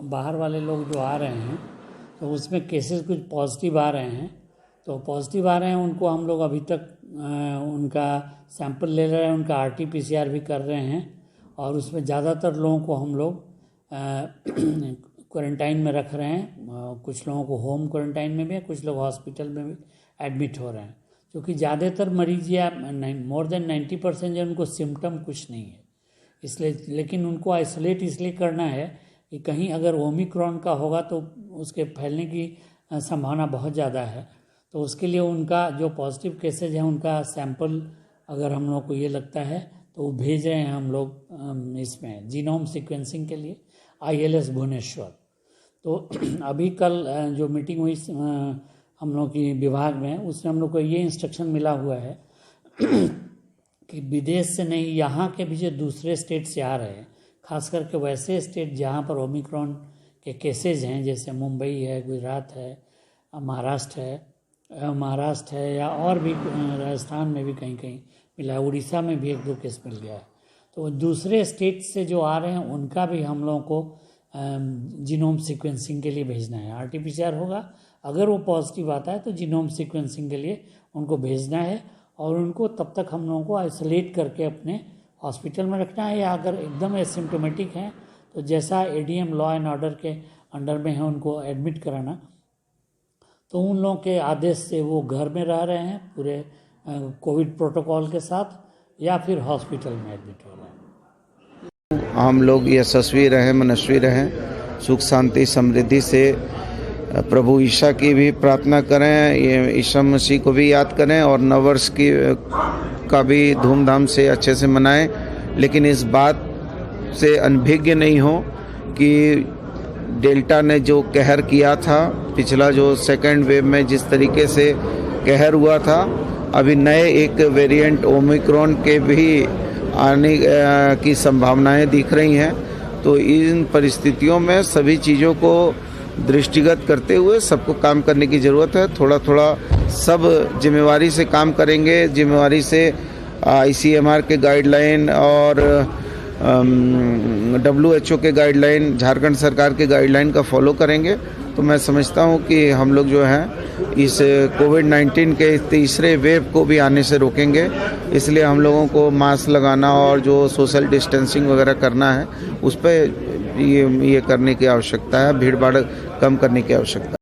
बाहर वाले लोग जो आ रहे हैं तो उसमें केसेस कुछ पॉजिटिव आ रहे हैं, तो पॉजिटिव आ रहे हैं उनको हम लोग अभी तक उनका सैंपल ले रहे हैं, उनका RT-PCR भी कर रहे हैं और उसमें ज़्यादातर लोगों को हम लोग क्वारंटाइन में रख रहे हैं। कुछ लोगों को होम क्वारंटाइन में भी है, कुछ लोग हॉस्पिटल में भी एडमिट हो रहे हैं, क्योंकि ज़्यादातर मरीज या मोर देन 90% जो उनको सिम्टम कुछ नहीं है, इसलिए। लेकिन उनको आइसोलेट इसलिए करना है कि कहीं अगर ओमिक्रॉन का होगा तो उसके फैलने की संभावना बहुत ज़्यादा है, तो उसके लिए उनका जो पॉजिटिव केसेज हैं उनका सैंपल अगर हम लोग को ये लगता है तो वो भेज रहे हैं हम लोग इसमें जीनोम सीक्वेंसिंग के लिए ILS भुवनेश्वर। तो अभी कल जो मीटिंग हुई हम लोग की विभाग में, उसमें हम लोग को ये इंस्ट्रक्शन मिला हुआ है कि विदेश से नहीं, यहाँ के भी जो दूसरे स्टेट से आ रहे हैं, खास करके वैसे स्टेट जहाँ पर ओमिक्रॉन के केसेज हैं, जैसे मुंबई है, गुजरात है, महाराष्ट्र है या और भी राजस्थान में भी कहीं कहीं मिला है, उड़ीसा में भी 1-2 केस मिल गया है। तो दूसरे स्टेट से जो आ रहे हैं उनका भी हम लोगों को जीनोम सीक्वेंसिंग के लिए भेजना है। RT-PCR होगा, अगर वो पॉजिटिव आता है तो जीनोम सीक्वेंसिंग के लिए उनको भेजना है और उनको तब तक हम लोगों को आइसोलेट करके अपने हॉस्पिटल में रखना है, या अगर एकदम एसिम्प्टोमेटिक हैं तो जैसा ADM लॉ एंड ऑर्डर के अंडर में है उनको एडमिट कराना, तो उन लोगों के आदेश से वो घर में रह रहे हैं पूरे कोविड प्रोटोकॉल के साथ, या फिर हॉस्पिटल में एडमिट हो रहे हैं। हम लोग यशस्वी रहें, मनस्वी रहें, सुख शांति समृद्धि से प्रभु ईशा की भी प्रार्थना करें, ये ईशा मसीह को भी याद करें और नववर्ष का भी धूमधाम से अच्छे से मनाएं। लेकिन इस बात से अनभिज्ञ नहीं हो कि डेल्टा ने जो कहर किया था, पिछला जो सेकेंड वेव में जिस तरीके से कहर हुआ था, अभी नए एक वेरिएंट ओमिक्रॉन के भी आने की संभावनाएं दिख रही हैं। तो इन परिस्थितियों में सभी चीज़ों को दृष्टिगत करते हुए सबको काम करने की ज़रूरत है। थोड़ा थोड़ा सब जिम्मेवारी से काम करेंगे, जिम्मेवारी से ICMR के गाइडलाइन और WHO के गाइडलाइन, झारखंड सरकार के गाइडलाइन का फॉलो करेंगे, तो मैं समझता हूँ कि हम लोग जो हैं इस कोविड-19 के तीसरे वेव को भी आने से रोकेंगे। इसलिए हम लोगों को मास्क लगाना और जो सोशल डिस्टेंसिंग वगैरह करना है उस पर ये करने की आवश्यकता है, भीड़ भाड़ कम करने की आवश्यकता है।